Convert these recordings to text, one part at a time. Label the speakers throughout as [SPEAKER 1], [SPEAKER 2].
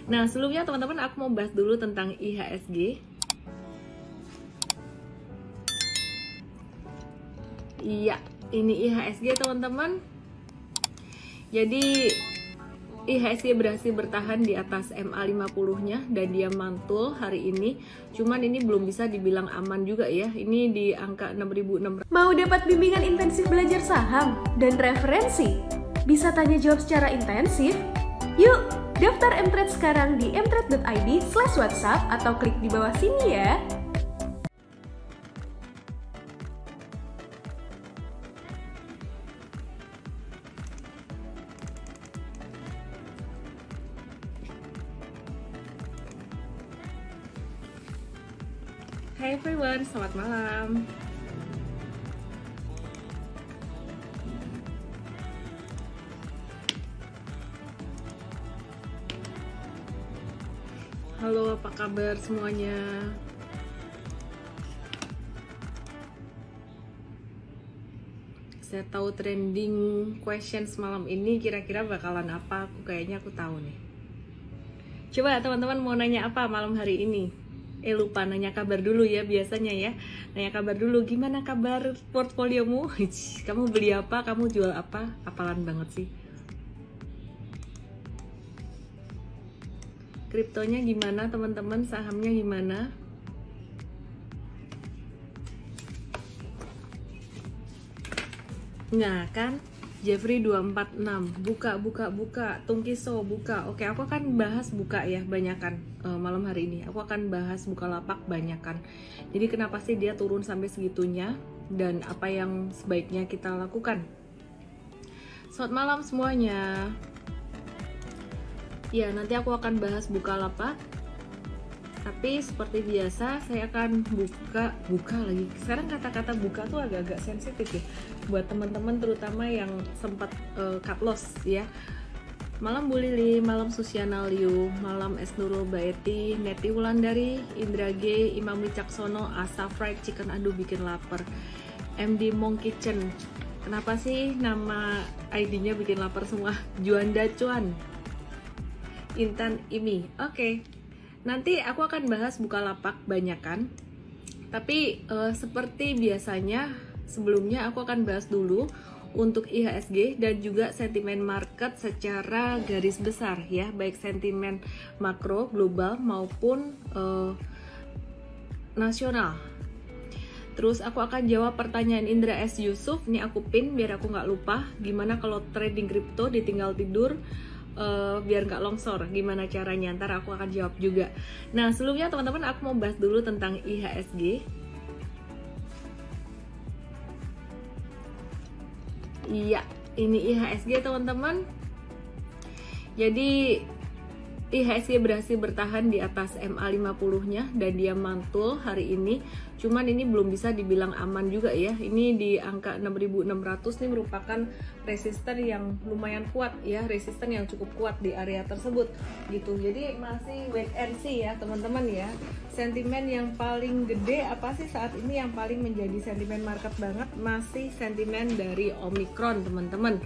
[SPEAKER 1] Nah, sebelumnya teman-teman aku mau bahas dulu tentang IHSG. Iya, ini IHSG teman-teman. Jadi IHSG berhasil bertahan di atas MA50-nya dan dia mantul hari ini. Cuman ini belum bisa dibilang aman juga ya. Ini di angka 6.600.
[SPEAKER 2] Mau dapat bimbingan intensif belajar saham dan referensi? Bisa tanya jawab secara intensif? Yuk, daftar mtrade sekarang di mtrade.id/whatsapp atau klik di bawah sini ya.
[SPEAKER 1] Hai everyone, selamat malam. Halo, apa kabar semuanya? Saya tahu trending questions malam ini kira-kira bakalan apa. Kayaknya aku tahu nih. Coba teman-teman mau nanya apa malam hari ini? Lupa nanya kabar dulu ya biasanya ya. Nanya kabar dulu, gimana kabar portfoliomu? Kamu beli apa? Kamu jual apa? Apalan banget sih. Kriptonya gimana teman-teman? Sahamnya gimana? Nah kan, Jeffrey 246 buka, Tungkiso buka. Oke, aku akan bahas buka ya banyakan malam hari ini. Aku akan bahas Bukalapak banyakan. Jadi kenapa sih dia turun sampai segitunya dan apa yang sebaiknya kita lakukan? Selamat malam semuanya. Ya, nanti aku akan bahas Bukalapak. Tapi seperti biasa saya akan buka lagi. Sekarang kata-kata buka tuh agak-agak sensitif ya buat teman-teman terutama yang sempat cut loss ya. Malam Bu Lili, malam Susiana Liu, malam Es Nurul Baeti, Neti Wulandari, Indra G, Imam Wicaksono, Asa Fried Chicken, aduh bikin lapar. MD Mong Kitchen. Kenapa sih nama ID-nya bikin lapar semua? Juanda Cuan. Intan Imi. Oke. Nanti aku akan bahas Bukalapak banyakan. Tapi seperti biasanya sebelumnya aku akan bahas dulu untuk IHSG dan juga sentimen market secara garis besar ya, baik sentimen makro global maupun nasional. Terus aku akan jawab pertanyaan Indra S. Yusuf. Nih aku pin biar aku nggak lupa. Gimana kalau trading kripto ditinggal tidur biar nggak longsor, gimana caranya? Ntar aku akan jawab juga. Nah sebelumnya teman-teman aku mau bahas dulu tentang IHSG. Iya, ini IHSG teman-teman. Jadi IHSG berhasil bertahan di atas MA50-nya dan dia mantul hari ini. Cuman ini belum bisa dibilang aman juga ya. Ini di angka 6.600 ini merupakan resisten yang lumayan kuat ya, resisten yang cukup kuat di area tersebut gitu. Jadi masih wait and see ya teman-teman ya. Sentimen yang paling gede apa sih saat ini yang paling menjadi sentimen market banget? Masih sentimen dari Omicron teman-teman.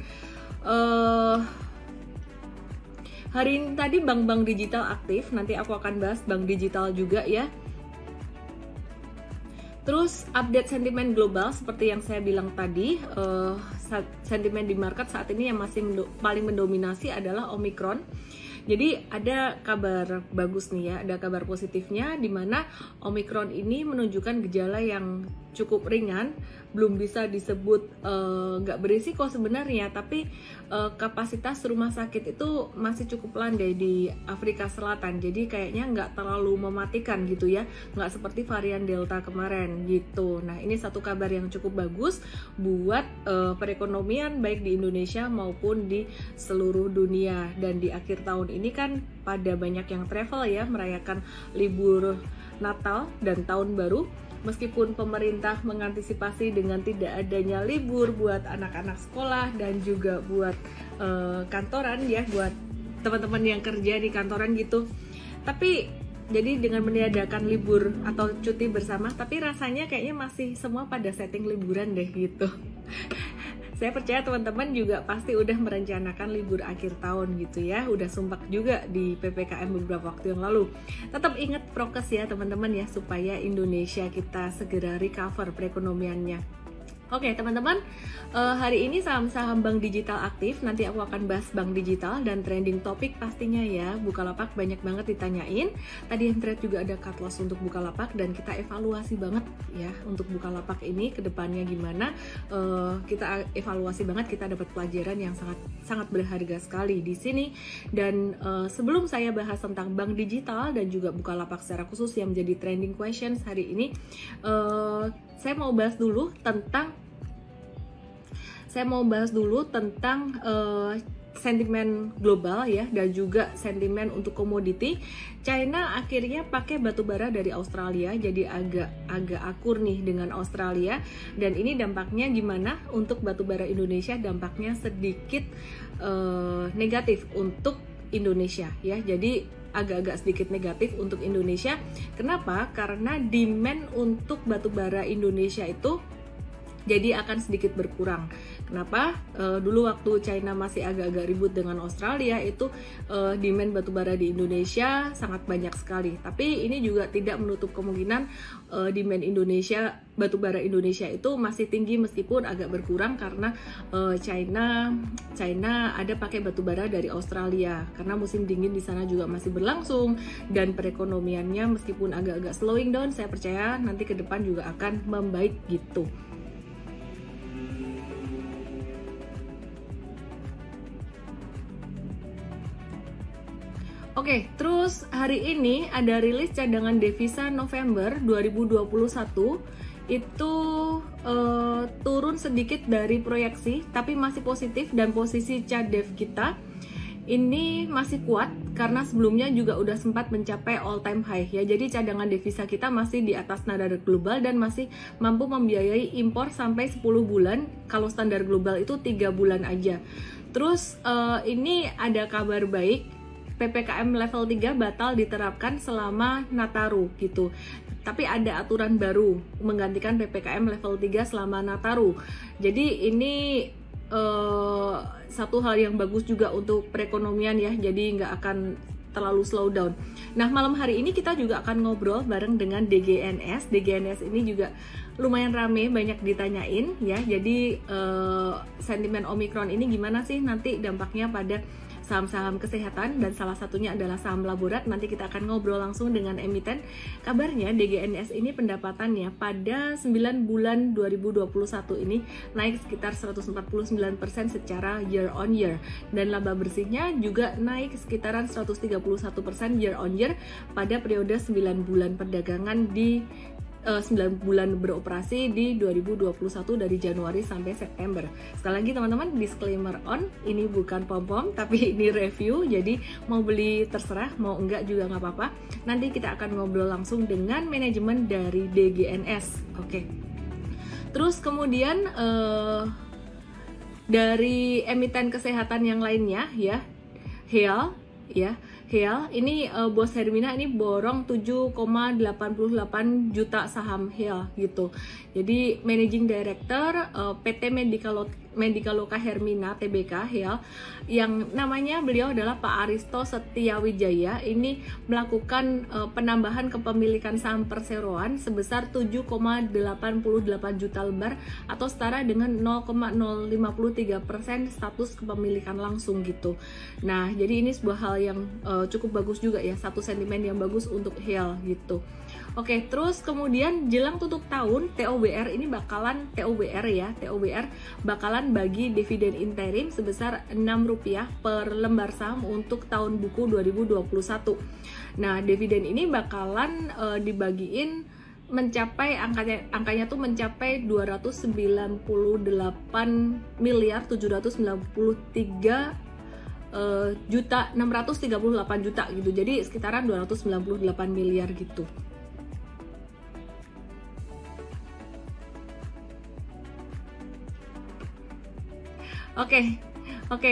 [SPEAKER 1] Hari ini tadi bank-bank digital aktif, nanti aku akan bahas bank digital juga ya. Terus update sentimen global seperti yang saya bilang tadi, sentimen di market saat ini yang masih paling mendominasi adalah Omicron. Jadi ada kabar bagus nih ya, ada kabar positifnya di mana Omicron ini menunjukkan gejala yang cukup ringan, belum bisa disebut nggak berisiko sebenarnya, tapi kapasitas rumah sakit itu masih cukup landai di Afrika Selatan. Jadi kayaknya nggak terlalu mematikan gitu ya, nggak seperti varian Delta kemarin gitu. Nah ini satu kabar yang cukup bagus buat perekonomian baik di Indonesia maupun di seluruh dunia. Dan di akhir tahun ini kan pada banyak yang travel ya, merayakan libur Natal dan Tahun Baru. Meskipun pemerintah mengantisipasi dengan tidak adanya libur buat anak-anak sekolah dan juga buat kantoran ya, buat teman-teman yang kerja di kantoran gitu. Tapi jadi dengan meniadakan libur atau cuti bersama, tapi rasanya kayaknya masih semua pada setting liburan deh gitu. Saya percaya teman-teman juga pasti udah merencanakan libur akhir tahun gitu ya, udah sumpah juga di PPKM beberapa waktu yang lalu. Tetap ingat prokes ya teman-teman ya, supaya Indonesia kita segera recover perekonomiannya. Oke teman-teman, hari ini saham-saham bank digital aktif. Nanti aku akan bahas bank digital dan trending topik pastinya ya. Bukalapak banyak banget ditanyain. Tadi Mtrade juga ada cut loss untuk Bukalapak dan kita evaluasi banget ya untuk Bukalapak ini ke depannya gimana. Kita evaluasi banget, kita dapat pelajaran yang sangat berharga sekali di sini. Dan sebelum saya bahas tentang bank digital dan juga Bukalapak secara khusus yang menjadi trending questions hari ini, saya mau bahas dulu tentang sentimen global ya, dan juga sentimen untuk komoditi. China akhirnya pakai batubara dari Australia, jadi agak akur nih dengan Australia, dan ini dampaknya gimana untuk batubara Indonesia? Dampaknya sedikit negatif untuk Indonesia ya, jadi agak-agak sedikit negatif untuk Indonesia. Kenapa? Karena demand untuk batubara Indonesia itu jadi akan sedikit berkurang. Kenapa? Dulu waktu China masih agak-agak ribut dengan Australia itu demand batubara di Indonesia sangat banyak sekali. Tapi ini juga tidak menutup kemungkinan demand batubara Indonesia itu masih tinggi meskipun agak berkurang karena China ada pakai batubara dari Australia karena musim dingin di sana juga masih berlangsung, dan perekonomiannya meskipun agak-agak slowing down, saya percaya nanti ke depan juga akan membaik gitu. Oke, terus hari ini ada rilis cadangan devisa November 2021 itu turun sedikit dari proyeksi, tapi masih positif, dan posisi cadev kita ini masih kuat karena sebelumnya juga udah sempat mencapai all time high ya. Jadi cadangan devisa kita masih di atas nadar global dan masih mampu membiayai impor sampai 10 bulan. Kalau standar global itu 3 bulan aja. Terus ini ada kabar baik, PPKM level 3 batal diterapkan selama Nataru gitu. Tapi ada aturan baru menggantikan PPKM level 3 selama Nataru. Jadi ini satu hal yang bagus juga untuk perekonomian ya. Jadi nggak akan terlalu slow down. Nah, malam hari ini kita juga akan ngobrol bareng dengan DGNS. DGNS ini juga lumayan rame, banyak ditanyain ya. Jadi sentimen Omicron ini gimana sih nanti dampaknya pada saham-saham kesehatan, dan salah satunya adalah saham Laborat. Nanti kita akan ngobrol langsung dengan emiten. Kabarnya DGNS ini pendapatannya pada 9 bulan 2021 ini naik sekitar 149% secara year on year, dan laba bersihnya juga naik sekitaran 131% year on year pada periode 9 bulan perdagangan di 9 bulan beroperasi di 2021 dari Januari sampai September. Sekali lagi teman-teman, disclaimer on, ini bukan pom-pom tapi ini review, jadi mau beli terserah, mau enggak juga nggak apa-apa. Nanti kita akan ngobrol langsung dengan manajemen dari DGNS. Oke. Terus kemudian dari emiten kesehatan yang lainnya ya, HEAL ya. HEAL ini Bos Hermina ini borong 7,88 juta saham HEAL gitu. Jadi Managing Director PT Medicaloka Hermina Tbk HEAL, yang namanya beliau adalah Pak Aristo Setiawijaya, ini melakukan penambahan kepemilikan saham perseroan sebesar 7,88 juta lembar atau setara dengan 0,053% status kepemilikan langsung gitu. Nah, jadi ini sebuah hal yang cukup bagus juga ya, satu sentimen yang bagus untuk HEAL gitu. Oke, terus kemudian jelang tutup tahun TOBR ini bakalan bakalan bagi dividen interim sebesar Rp6 per lembar saham untuk tahun buku 2021. Nah, dividen ini bakalan dibagiin mencapai angkanya tuh mencapai 298.793 juta 638 juta gitu. Jadi sekitaran 298 miliar gitu. Oke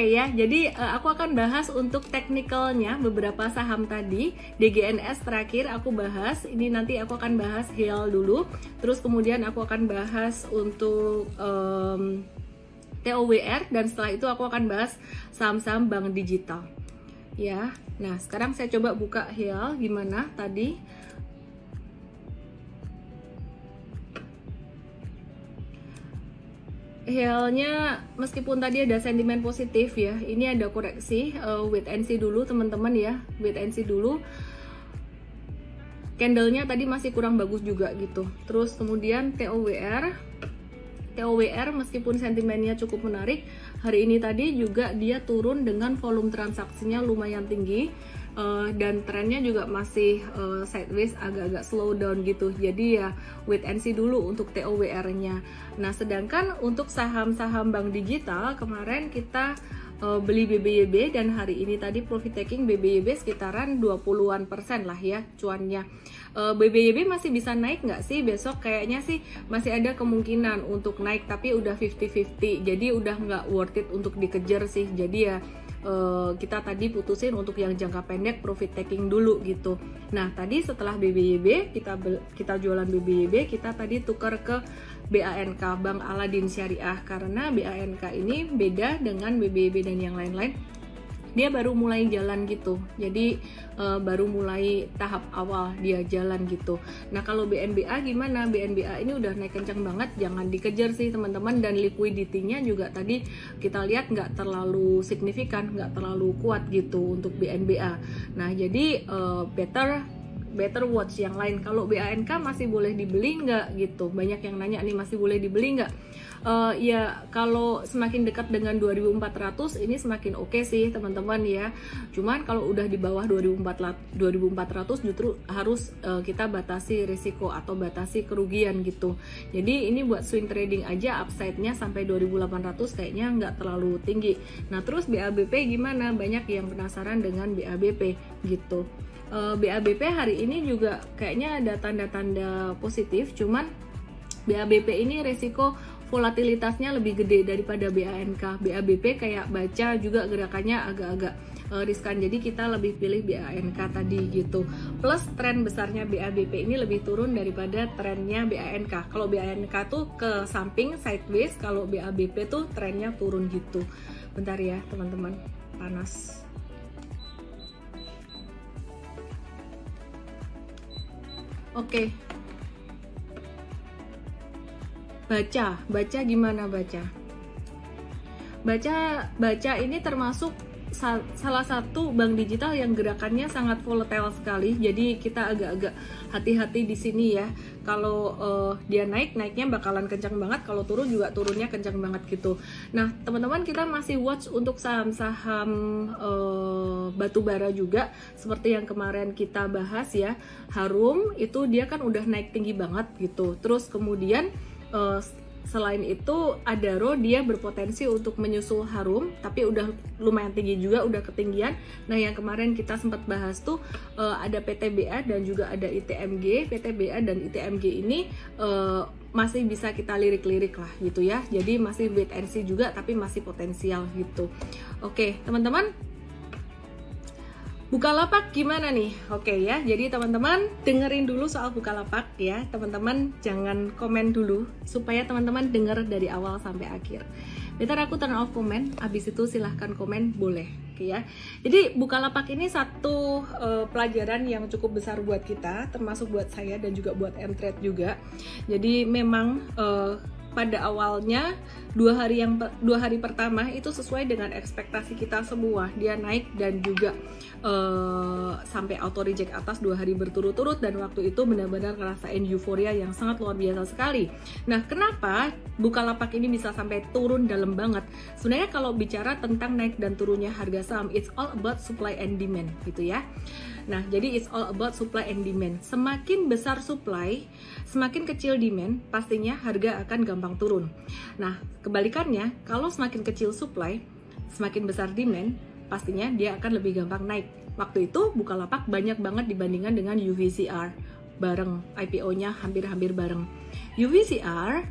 [SPEAKER 1] ya. Jadi aku akan bahas untuk teknikalnya beberapa saham tadi. DGNS terakhir aku bahas. Ini nanti aku akan bahas HEAL dulu. Terus kemudian aku akan bahas untuk TOWR, dan setelah itu aku akan bahas saham-saham bank digital. Ya, nah sekarang saya coba buka HIAL gimana tadi. HIAL-nya meskipun tadi ada sentimen positif ya, ini ada koreksi, wait and see dulu teman-teman ya, wait and see dulu. Candlenya tadi masih kurang bagus juga gitu. Terus kemudian TOWR meskipun sentimennya cukup menarik, hari ini tadi juga dia turun dengan volume transaksinya lumayan tinggi, dan trennya juga masih sideways, agak-agak slow down gitu. Jadi ya wait and see dulu untuk TOWR-nya. Nah, sedangkan untuk saham-saham bank digital kemarin kita beli BBYB, dan hari ini tadi profit taking BBYB sekitaran 20-an% lah ya cuannya. BBYB masih bisa naik nggak sih besok? Kayaknya sih masih ada kemungkinan untuk naik, tapi udah 50-50, jadi udah nggak worth it untuk dikejar sih. Jadi ya kita tadi putusin untuk yang jangka pendek profit taking dulu gitu. Nah, tadi setelah BBYB kita jualan BBYB, kita tadi tukar ke BANK, Bank Aladin Syariah, karena BANK ini beda dengan BBYB dan yang lain-lain. Dia baru mulai jalan gitu, jadi baru mulai tahap awal dia jalan gitu. Nah, kalau BNBA gimana? BNBA ini udah naik kencang banget, jangan dikejar sih teman-teman, dan liquidity-nya juga tadi kita lihat nggak terlalu signifikan, nggak terlalu kuat gitu untuk BNBA. Nah, jadi better watch yang lain. Kalau BANK masih boleh dibeli nggak gitu? Banyak yang nanya nih, masih boleh dibeli nggak? Ya kalau semakin dekat dengan 2400 ini semakin oke sih teman-teman ya. Cuman kalau udah di bawah 2400 justru harus kita batasi risiko atau batasi kerugian gitu. Jadi ini buat swing trading aja, upside-nya sampai 2800 kayaknya nggak terlalu tinggi. Nah, terus BABP gimana? Banyak yang penasaran dengan BABP gitu. BABP hari ini juga kayaknya ada tanda-tanda positif, cuman BABP ini resiko volatilitasnya lebih gede daripada BANK. BABP kayak baca juga gerakannya agak-agak riskan, jadi kita lebih pilih BANK tadi gitu. Plus tren besarnya BABP ini lebih turun daripada trennya BANK. Kalau BANK tuh ke samping sideways, kalau BABP tuh trennya turun gitu. Bentar ya teman-teman, panas. Oke. Baca gimana baca? Baca ini termasuk salah satu bank digital yang gerakannya sangat volatile sekali. Jadi kita agak-agak hati-hati di sini ya. Kalau dia naiknya bakalan kencang banget, kalau turun juga turunnya kencang banget gitu. Nah, teman-teman, kita masih watch untuk saham-saham batubara juga, seperti yang kemarin kita bahas ya. Harum itu dia kan udah naik tinggi banget gitu. Terus kemudian selain itu Adaro dia berpotensi untuk menyusul Harum, tapi udah lumayan tinggi juga, udah ketinggian. Nah, yang kemarin kita sempat bahas tuh ada PTBA dan juga ada ITMG. PTBA dan ITMG ini masih bisa kita lirik-lirik lah gitu ya. Jadi masih wait and see juga, tapi masih potensial gitu. Oke, teman-teman, Bukalapak gimana nih? Oke ya, jadi teman-teman dengerin dulu soal Bukalapak ya. Teman-teman jangan komen dulu, supaya teman-teman denger dari awal sampai akhir. Bentar aku turn off komen, abis itu silahkan komen, boleh. Oke ya. Jadi Bukalapak ini satu pelajaran yang cukup besar buat kita, termasuk buat saya dan juga buat Mtrade juga. Jadi memang pada awalnya dua hari pertama itu sesuai dengan ekspektasi kita semua, dia naik dan juga sampai auto reject atas 2 hari berturut-turut, dan waktu itu benar-benar ngerasain euforia yang sangat luar biasa sekali. Nah, kenapa Bukalapak ini bisa sampai turun dalam banget? Sebenarnya kalau bicara tentang naik dan turunnya harga saham, it's all about supply and demand gitu ya. Nah, jadi it's all about supply and demand. Semakin besar supply, semakin kecil demand, pastinya harga akan gampang turun. Nah, kebalikannya, kalau semakin kecil supply, semakin besar demand, pastinya dia akan lebih gampang naik. Waktu itu Bukalapak banyak banget dibandingkan dengan UVCR, bareng IPO-nya hampir-hampir bareng. UVCR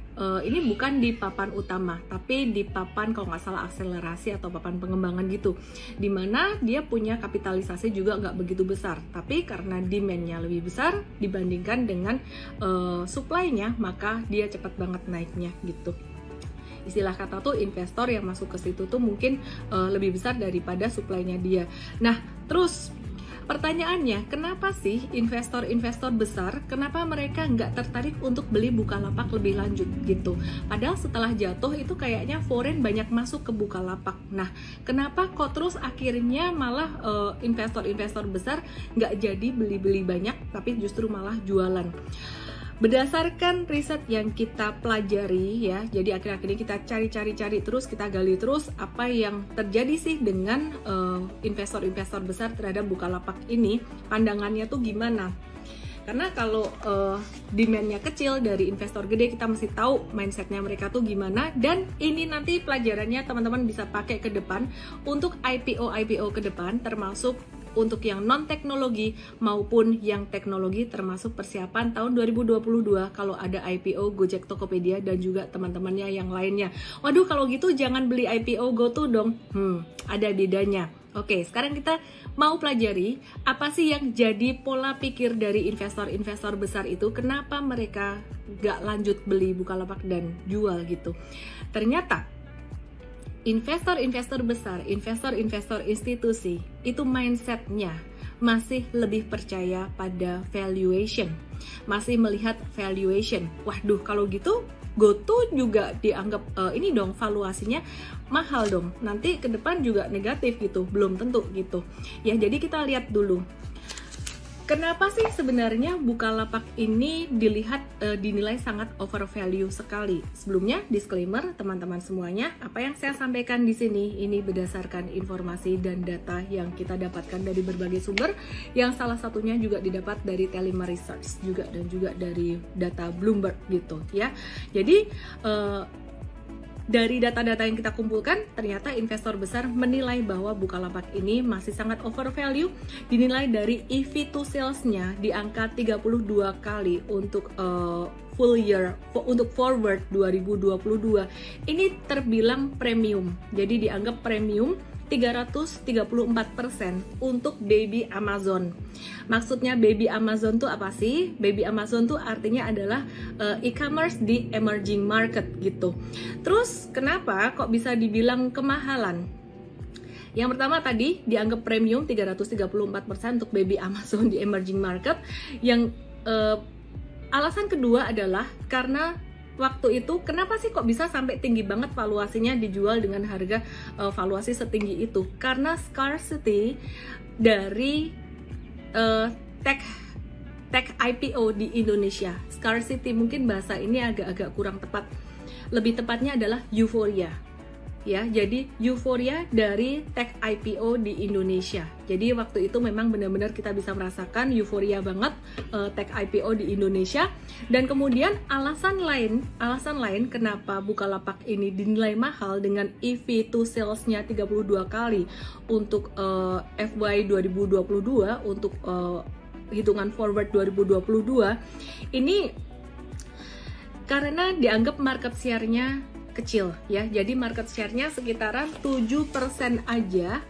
[SPEAKER 1] ini bukan di papan utama, tapi di papan kalau nggak salah akselerasi atau papan pengembangan gitu, dimana dia punya kapitalisasi juga nggak begitu besar, tapi karena demand-nya lebih besar dibandingkan dengan supply-nya, maka dia cepat banget naiknya gitu. istilah kata tuh investor yang masuk ke situ tuh mungkin lebih besar daripada supply-nya dia. Nah, terus pertanyaannya, kenapa sih investor-investor besar, kenapa mereka nggak tertarik untuk beli Bukalapak lebih lanjut gitu? Padahal setelah jatuh itu kayaknya foreign banyak masuk ke Bukalapak. Nah, kenapa kok terus akhirnya malah investor-investor besar nggak jadi beli-beli banyak, tapi justru malah jualan? Berdasarkan riset yang kita pelajari ya, jadi akhir-akhir ini kita cari terus, kita gali terus apa yang terjadi sih dengan investor-investor besar terhadap Bukalapak ini, pandangannya tuh gimana? Karena kalau demand-nya kecil dari investor gede, kita mesti tahu mindset-nya mereka tuh gimana, dan ini nanti pelajarannya teman-teman bisa pakai ke depan untuk IPO ke depan, termasuk untuk yang non-teknologi maupun yang teknologi, termasuk persiapan tahun 2022 kalau ada IPO Gojek Tokopedia dan juga teman-temannya yang lainnya. Waduh, kalau gitu jangan beli IPO GoTo dong. Ada bedanya. Oke, sekarang kita mau pelajari apa sih yang jadi pola pikir dari investor-investor besar itu, kenapa mereka gak lanjut beli Bukalapak dan jual gitu. Ternyata investor-investor besar, investor-investor institusi, itu mindsetnya masih lebih percaya pada valuation, masih melihat valuation. Waduh, kalau gitu GoTo juga dianggap ini dong, valuasinya mahal dong, nanti ke depan juga negatif gitu, belum tentu gitu. Ya, jadi kita lihat dulu. Kenapa sih sebenarnya Bukalapak ini dinilai sangat overvalue sekali? Sebelumnya disclaimer teman-teman semuanya, apa yang saya sampaikan di sini ini berdasarkan informasi dan data yang kita dapatkan dari berbagai sumber, yang salah satunya juga didapat dari Telima Research juga, dan juga dari data Bloomberg gitu ya. Jadi dari data-data yang kita kumpulkan, ternyata investor besar menilai bahwa Bukalapak ini masih sangat overvalue, dinilai dari EV to sales-nya di angka 32 kali untuk full year, untuk forward 2022. Ini terbilang premium, jadi dianggap premium 334% untuk baby Amazon. Maksudnya baby Amazon tuh apa sih? Baby Amazon tuh artinya adalah e-commerce di emerging market gitu. Terus kenapa kok bisa dibilang kemahalan? Yang pertama tadi dianggap premium 334% untuk baby Amazon di emerging market. Yang alasan kedua adalah karena waktu itu kenapa sih kok bisa sampai tinggi banget valuasinya dijual dengan harga valuasi setinggi itu? Karena scarcity dari tech IPO di Indonesia. Scarcity mungkin bahasa ini agak-agak kurang tepat. Lebih tepatnya adalah euforia. Ya, jadi euforia dari tech IPO di Indonesia. Jadi waktu itu memang benar-benar kita bisa merasakan euforia banget tech IPO di Indonesia. Dan kemudian alasan lain kenapa Bukalapak ini dinilai mahal dengan EV to sales-nya 32 kali untuk FY 2022, untuk hitungan forward 2022 ini karena dianggap market share-nya kecil ya, jadi market share-nya sekitaran 7% aja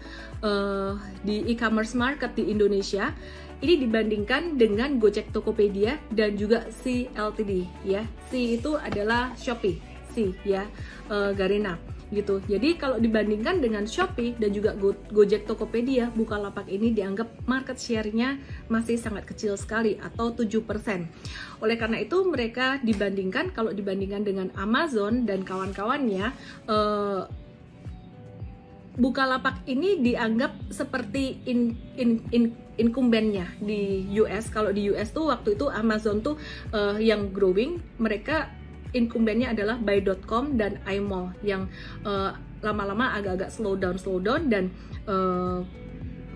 [SPEAKER 1] di e-commerce market di Indonesia. Ini dibandingkan dengan Gojek Tokopedia dan juga C Ltd ya. C itu adalah Shopee, C ya, Garena gitu. Jadi kalau dibandingkan dengan Shopee dan juga Gojek Tokopedia, Bukalapak ini dianggap market share-nya masih sangat kecil sekali atau 7%. Oleh karena itu mereka kalau dibandingkan dengan Amazon dan kawan-kawannya, Bukalapak ini dianggap seperti incumbent-nya di US. Kalau di US tuh waktu itu Amazon tuh yang growing, mereka incumbent-nya adalah Buy.com dan iMall yang lama-lama agak-agak slow down dan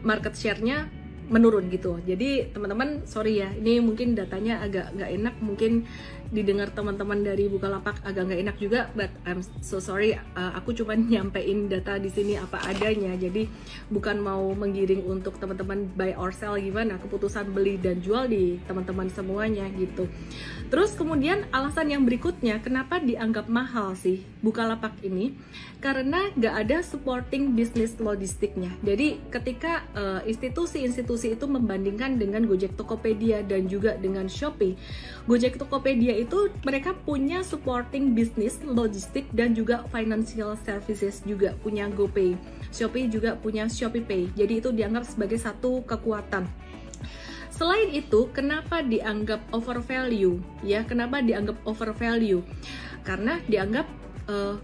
[SPEAKER 1] market share-nya menurun gitu. Jadi teman-teman sorry ya, ini mungkin datanya agak nggak enak, mungkin didengar teman-teman dari Bukalapak agak nggak enak juga, but I'm so sorry. Aku cuma nyampein data di sini apa adanya, jadi bukan mau menggiring untuk teman-teman buy or sell gimana, keputusan beli dan jual di teman-teman semuanya gitu. Terus kemudian alasan yang berikutnya kenapa dianggap mahal sih Bukalapak ini, karena nggak ada supporting bisnis logistiknya. Jadi ketika institusi-institusi diskusi itu membandingkan dengan Gojek Tokopedia dan juga dengan Shopee. Gojek Tokopedia itu mereka punya supporting business, logistik, dan juga financial services juga, punya GoPay. Shopee juga punya ShopeePay. Jadi itu dianggap sebagai satu kekuatan. Selain itu, kenapa dianggap overvalue? Ya, kenapa dianggap overvalue? Karena dianggap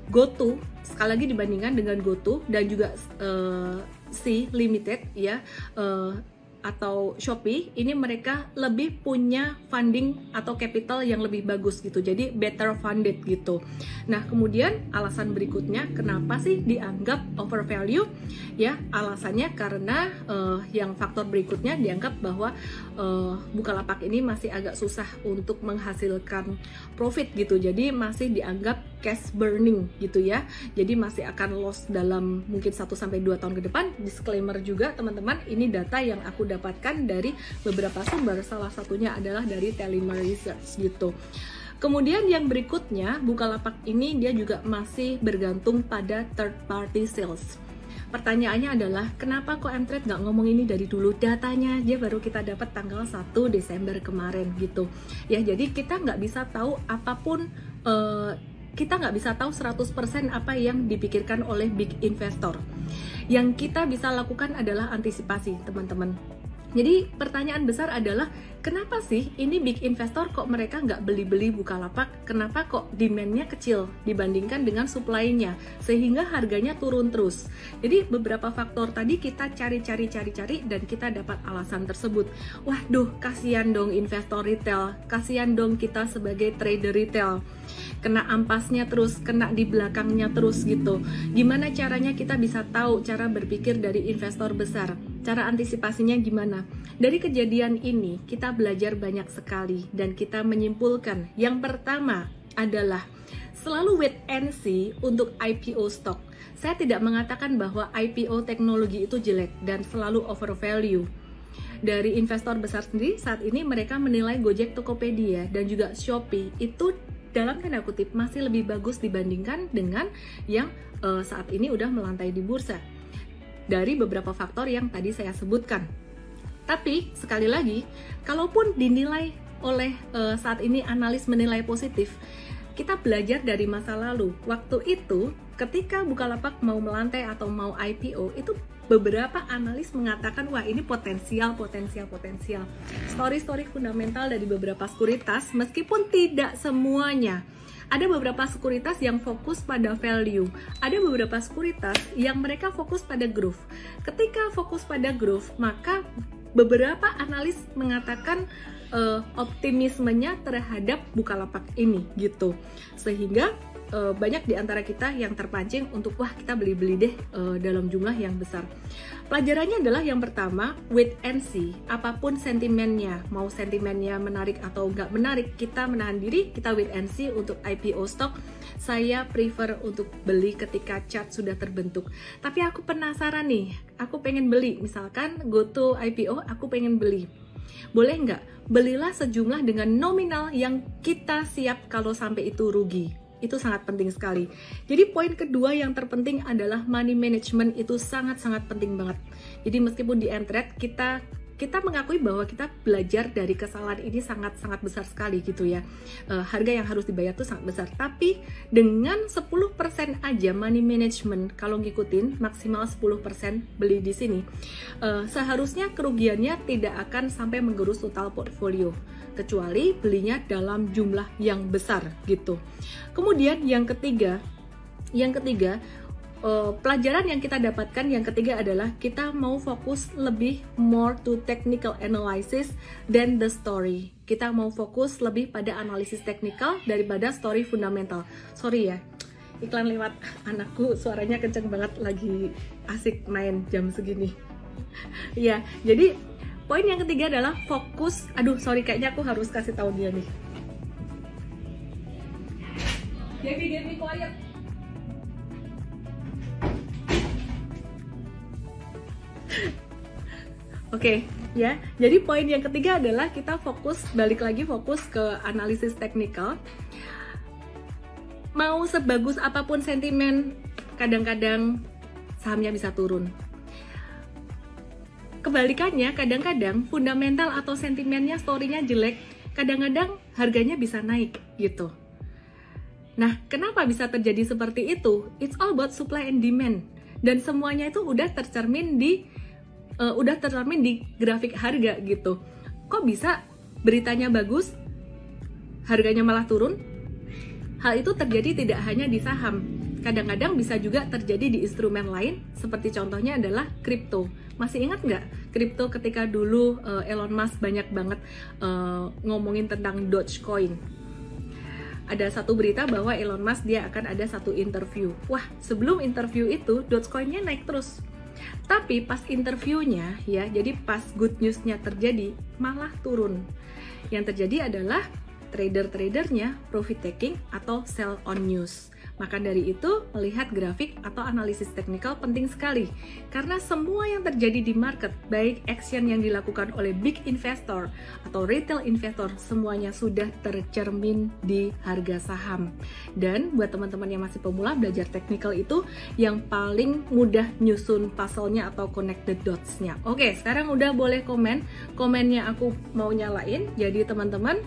[SPEAKER 1] GoTo, sekali lagi dibandingkan dengan GoTo dan juga Sea Limited ya, atau Shopee, ini mereka lebih punya funding atau capital yang lebih bagus gitu, jadi better funded gitu. Nah, kemudian alasan berikutnya kenapa sih dianggap overvalue? Ya, alasannya karena yang faktor berikutnya dianggap bahwa Bukalapak ini masih agak susah untuk menghasilkan profit gitu, jadi masih dianggap cash burning gitu ya, jadi masih akan loss dalam mungkin 1-2 tahun ke depan. Disclaimer juga teman-teman, ini data yang aku dapatkan dari beberapa sumber, salah satunya adalah dari Tellimer Research gitu. Kemudian yang berikutnya, Bukalapak ini dia juga masih bergantung pada third party sales. Pertanyaannya adalah, kenapa kok Mtrade nggak ngomong ini dari dulu? Datanya aja baru kita dapat tanggal 1 Desember kemarin gitu. Ya, jadi kita nggak bisa tahu apapun, kita nggak bisa tahu 100% apa yang dipikirkan oleh big investor. Yang kita bisa lakukan adalah antisipasi, teman-teman. Jadi pertanyaan besar adalah, kenapa sih ini big investor kok mereka nggak beli-beli Bukalapak? Kenapa kok demand-nya kecil dibandingkan dengan supply-nya, sehingga harganya turun terus? Jadi beberapa faktor tadi kita cari dan kita dapat alasan tersebut. Waduh, kasihan dong investor retail, kasihan dong kita sebagai trader retail, kena ampasnya terus, kena di belakangnya terus gitu. Gimana caranya kita bisa tahu cara berpikir dari investor besar? Cara antisipasinya gimana? Dari kejadian ini kita belajar banyak sekali dan kita menyimpulkan. Yang pertama adalah selalu wait and see untuk IPO stock. Saya tidak mengatakan bahwa IPO teknologi itu jelek dan selalu overvalue. Dari investor besar sendiri saat ini mereka menilai Gojek Tokopedia dan juga Shopee itu dalam tanda kutip masih lebih bagus dibandingkan dengan yang saat ini udah melantai di bursa, dari beberapa faktor yang tadi saya sebutkan. Tapi sekali lagi, kalaupun dinilai oleh saat ini analis menilai positif, kita belajar dari masa lalu. Waktu itu ketika Bukalapak mau melantai atau mau IPO, itu beberapa analis mengatakan, wah ini potensial. Story fundamental dari beberapa sekuritas, meskipun tidak semuanya. Ada beberapa sekuritas yang fokus pada value, ada beberapa sekuritas yang mereka fokus pada growth. Ketika fokus pada growth, maka beberapa analis mengatakan optimismenya terhadap Bukalapak ini gitu. Sehingga banyak di antara kita yang terpancing untuk wah kita beli-beli deh dalam jumlah yang besar. Pelajarannya adalah yang pertama, wait and see. Apapun sentimennya, mau sentimennya menarik atau nggak menarik, kita menahan diri, kita wait and see untuk IPO stock. Saya prefer untuk beli ketika chart sudah terbentuk. Tapi aku penasaran nih, aku pengen beli, misalkan GoTo IPO, aku pengen beli. Boleh nggak? Belilah sejumlah dengan nominal yang kita siap kalau sampai itu rugi. Itu sangat penting sekali. Jadi poin kedua yang terpenting adalah money management, itu sangat-sangat penting banget. Jadi meskipun di Mtrade kita mengakui bahwa kita belajar dari kesalahan ini sangat-sangat besar sekali gitu ya. Harga yang harus dibayar itu sangat besar. Tapi dengan 10% aja money management, kalau ngikutin maksimal 10% beli di sini, seharusnya kerugiannya tidak akan sampai menggerus total portfolio, kecuali belinya dalam jumlah yang besar gitu. Kemudian yang ketiga, pelajaran yang kita dapatkan yang ketiga adalah kita mau fokus lebih more to technical analysis than the story. Kita mau fokus lebih pada analisis teknikal daripada story fundamental. Sorry ya, iklan lewat anakku, suaranya kenceng banget, lagi asik main jam segini. Ya, jadi poin yang ketiga adalah fokus. Aduh, sorry, kayaknya aku harus kasih tahu dia nih. Get me quiet. Oke, ya. Jadi poin yang ketiga adalah kita fokus, balik lagi fokus ke analisis teknikal. Mau sebagus apapun sentimen, kadang-kadang sahamnya bisa turun. kebalikannya, kadang-kadang fundamental atau sentimennya, story-nya jelek, kadang-kadang harganya bisa naik gitu. Nah, kenapa bisa terjadi seperti itu? It's all about supply and demand, dan semuanya itu udah tercermin di grafik harga gitu. Kok bisa beritanya bagus, harganya malah turun? Hal itu terjadi tidak hanya di saham, kadang-kadang bisa juga terjadi di instrumen lain, seperti contohnya adalah kripto. Masih ingat nggak kripto ketika dulu Elon Musk banyak banget ngomongin tentang Dogecoin? Ada satu berita bahwa Elon Musk dia akan ada satu interview. Wah, sebelum interview itu Dogecoin-nya naik terus. Tapi pas interviewnya ya, jadi pas good news-nya terjadi malah turun. Yang terjadi adalah trader-tradernya profit taking atau sell on news. Maka dari itu, melihat grafik atau analisis teknikal penting sekali. Karena semua yang terjadi di market, baik action yang dilakukan oleh big investor atau retail investor, semuanya sudah tercermin di harga saham. Dan buat teman-teman yang masih pemula, belajar teknikal itu yang paling mudah nyusun puzzle-nya atau connect the dots-nya. Oke, sekarang udah boleh komen. Komennya aku mau nyalain. Jadi teman-teman,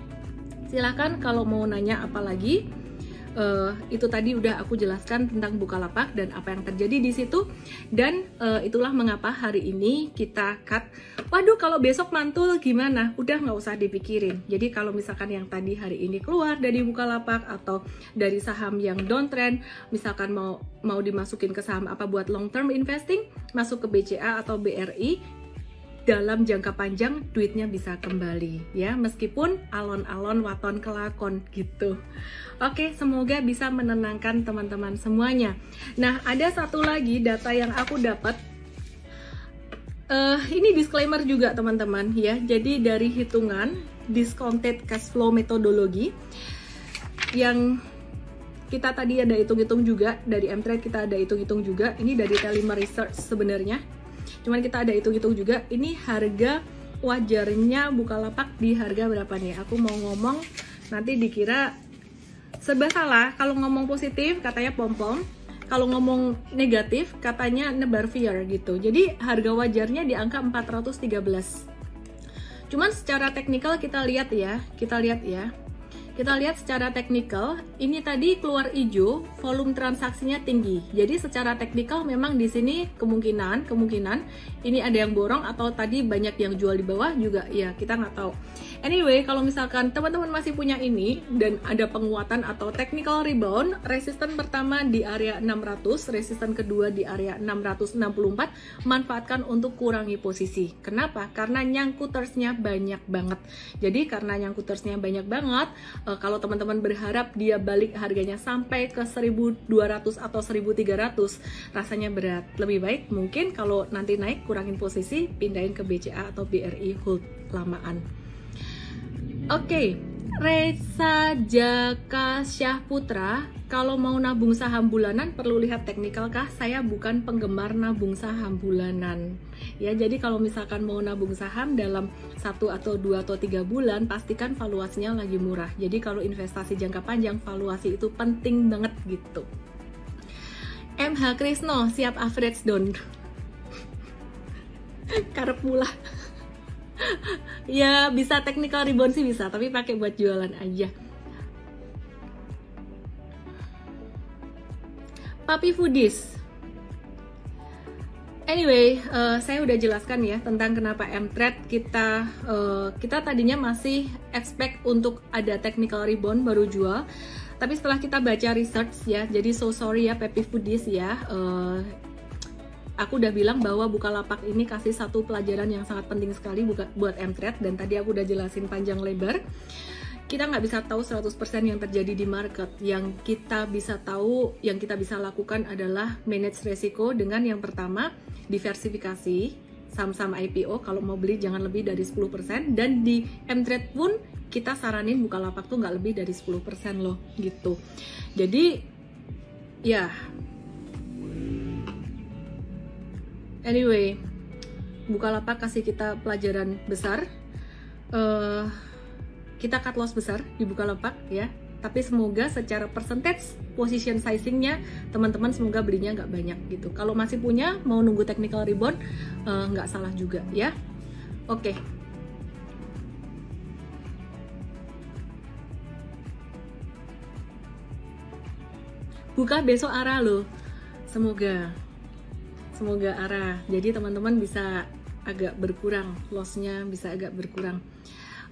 [SPEAKER 1] silakan kalau mau nanya apa lagi. Itu tadi udah aku jelaskan tentang Bukalapak dan apa yang terjadi di situ, dan itulah mengapa hari ini kita cut. Waduh, kalau besok mantul gimana? Udah nggak usah dipikirin. Jadi kalau misalkan yang tadi hari ini keluar dari Bukalapak atau dari saham yang downtrend, misalkan mau dimasukin ke saham apa buat long term investing, masuk ke BCA atau BRI, dalam jangka panjang duitnya bisa kembali ya, meskipun alon-alon waton kelakon gitu. Oke, semoga bisa menenangkan teman-teman semuanya. Nah, ada satu lagi data yang aku dapat. Ini disclaimer juga teman-teman ya. Jadi dari hitungan discounted cash flow methodology yang kita tadi ada hitung-hitung juga, dari Mtrade kita ada hitung-hitung juga. Ini dari Telima Research sebenarnya. Cuman kita ada hitung-hitung juga, ini harga wajarnya Bukalapak di harga berapa nih? Aku mau ngomong nanti dikira serba salah. Kalau ngomong positif katanya pom-pom, kalau ngomong negatif katanya nebar fear gitu. Jadi harga wajarnya di angka 413. Cuman secara teknikal kita lihat ya. Kita lihat secara teknikal, ini tadi keluar hijau, volume transaksinya tinggi. Jadi secara teknikal memang di sini kemungkinan ini ada yang borong atau tadi banyak yang jual di bawah juga, ya kita nggak tahu. Anyway, kalau misalkan teman-teman masih punya ini dan ada penguatan atau technical rebound, resisten pertama di area 600, resisten kedua di area 664, manfaatkan untuk kurangi posisi. Kenapa? Karena nyangkutersnya banyak banget. Jadi karena nyangkutersnya banyak banget, kalau teman-teman berharap dia balik harganya sampai ke 1200 atau 1300, rasanya berat. Lebih baik mungkin kalau nanti naik kurangin posisi, pindahin ke BCA atau BRI hold lamaan. Oke, Reza Jaka Syahputra, kalau mau nabung saham bulanan perlu lihat teknikal kah? Saya bukan penggemar nabung saham bulanan. Ya, jadi kalau misalkan mau nabung saham dalam 1 atau 2 atau 3 bulan, pastikan valuasinya lagi murah. Jadi kalau investasi jangka panjang, valuasi itu penting banget gitu. MH Krisno, siap average down. Karep mula. Ya bisa technical rebound sih bisa, tapi pakai buat jualan aja. Papi Foodies. Anyway, saya udah jelaskan ya tentang kenapa Mtrade kita tadinya masih expect untuk ada technical rebound baru jual. Tapi setelah kita baca research ya, jadi so sorry ya Papi Foodies ya. Aku udah bilang bahwa Bukalapak ini kasih satu pelajaran yang sangat penting sekali buat Mtrade, dan tadi aku udah jelasin panjang lebar. Kita nggak bisa tahu 100% yang terjadi di market. Yang kita bisa tahu, yang kita bisa lakukan adalah manage resiko dengan yang pertama, diversifikasi saham-saham IPO. Kalau mau beli jangan lebih dari 10%, dan di Mtrade pun kita saranin Bukalapak tuh nggak lebih dari 10% loh gitu. Jadi ya anyway, Bukalapak kasih kita pelajaran besar. Kita cut loss besar di Bukalapak ya. Tapi semoga secara percentage position sizingnya teman-teman semoga belinya nggak banyak gitu. Kalau masih punya mau nunggu technical rebound nggak salah juga ya. Oke. Buka besok arah loh. Semoga arah. Jadi teman-teman bisa agak berkurang, lossnya bisa agak berkurang.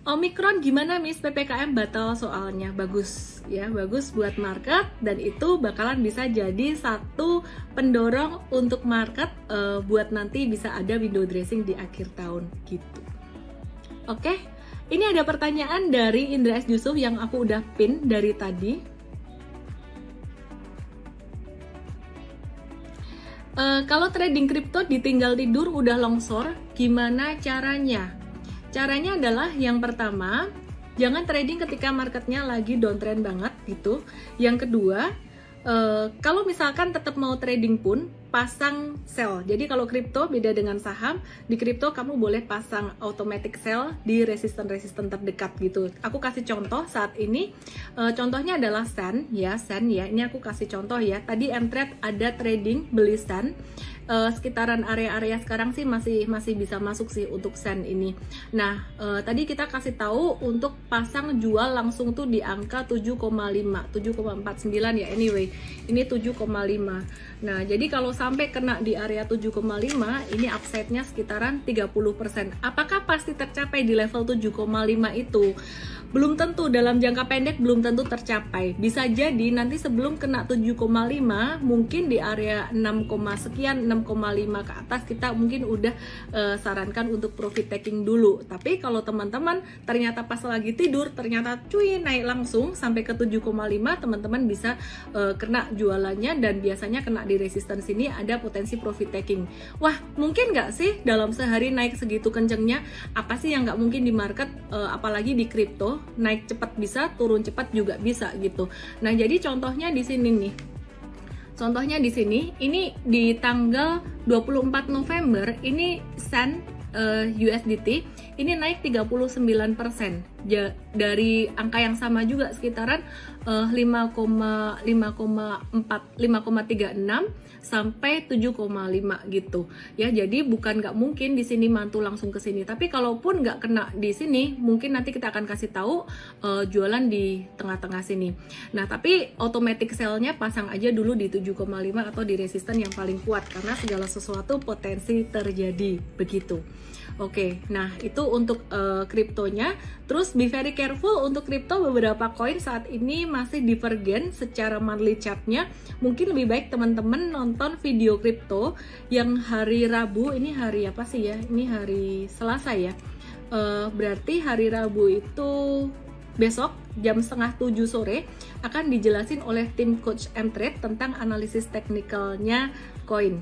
[SPEAKER 1] Omicron gimana Miss? PPKM batal soalnya. Bagus ya, bagus buat market, dan itu bakalan bisa jadi satu pendorong untuk market buat nanti bisa ada window dressing di akhir tahun gitu. Oke, ini ada pertanyaan dari Indra S. Yusuf yang aku udah pin dari tadi. Kalau trading kripto ditinggal tidur udah longsor, gimana caranya? Caranya adalah yang pertama, jangan trading ketika marketnya lagi downtrend banget gitu. Yang kedua, kalau misalkan tetap mau trading pun pasang sell. Jadi kalau kripto beda dengan saham, di kripto kamu boleh pasang automatic sell di resisten terdekat gitu. Aku kasih contoh saat ini, contohnya adalah Sen ya. Ini aku kasih contoh ya. Tadi Mtrade ada trading beli Sen. Sekitaran area-area sekarang sih masih bisa masuk sih untuk Sen ini. Nah, tadi kita kasih tahu untuk pasang jual langsung tuh di angka 7,5, 7,49 ya. Anyway, ini 7,5. Nah, jadi kalau sampai kena di area 7,5, ini upside-nya sekitaran 30%. Apakah pasti tercapai di level 7,5 itu? Belum tentu, dalam jangka pendek belum tentu tercapai. Bisa jadi nanti sebelum kena 7,5 mungkin di area 6, sekian 6,5 ke atas kita mungkin udah sarankan untuk profit taking dulu. Tapi kalau teman-teman ternyata pas lagi tidur ternyata cuy naik langsung sampai ke 7,5, teman-teman bisa kena jualannya, dan biasanya kena di resistance sini ada potensi profit taking. Wah, mungkin nggak sih dalam sehari naik segitu kencengnya? Apa sih yang nggak mungkin di market, apalagi di kripto? Naik cepat bisa, turun cepat juga bisa gitu. Nah, jadi contohnya di sini nih. Contohnya di sini, ini di tanggal 24 November, ini Sen USDT ini naik 39%. Dari angka yang sama juga sekitaran 5,36 sampai 7,5 gitu ya. Jadi bukan nggak mungkin di sini mantul langsung ke sini, tapi kalaupun nggak kena di sini mungkin nanti kita akan kasih tahu jualan di tengah-tengah sini. Nah, tapi automatic sell-nya pasang aja dulu di 7,5 atau di resisten yang paling kuat, karena segala sesuatu potensi terjadi begitu. Oke, nah itu untuk kriptonya. Terus be very careful untuk kripto, beberapa koin saat ini masih divergen secara monthly chartnya. Mungkin lebih baik teman-teman nonton video kripto yang hari Rabu. Ini hari apa sih ya? Ini hari Selasa ya. Berarti hari Rabu itu besok jam 6:30 sore akan dijelasin oleh tim Coach Mtrade tentang analisis teknikalnya koin.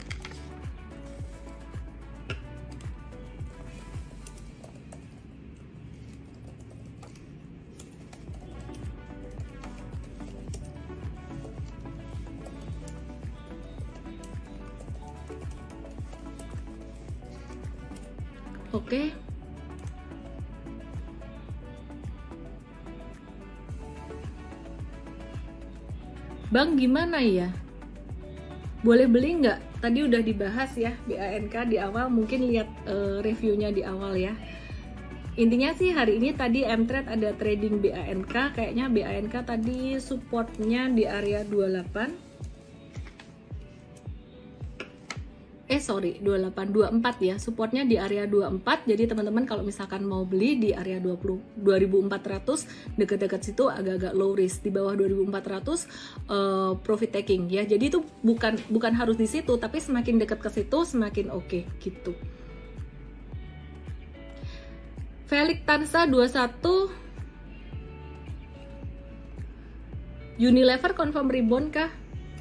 [SPEAKER 1] Oke. Bang, gimana ya? Boleh beli nggak? Tadi udah dibahas ya BANK di awal, mungkin lihat reviewnya di awal ya. Intinya sih hari ini tadi Mtrade ada trading BANK, kayaknya BANK tadi supportnya di area 28. 24 ya, supportnya di area 24. Jadi teman-teman kalau misalkan mau beli di area 2400 dekat-dekat situ agak-agak low risk, di bawah 2400 profit taking ya. Jadi itu bukan harus di situ, tapi semakin dekat ke situ semakin oke gitu. Felix Tansa 21 Unilever confirm rebound kah?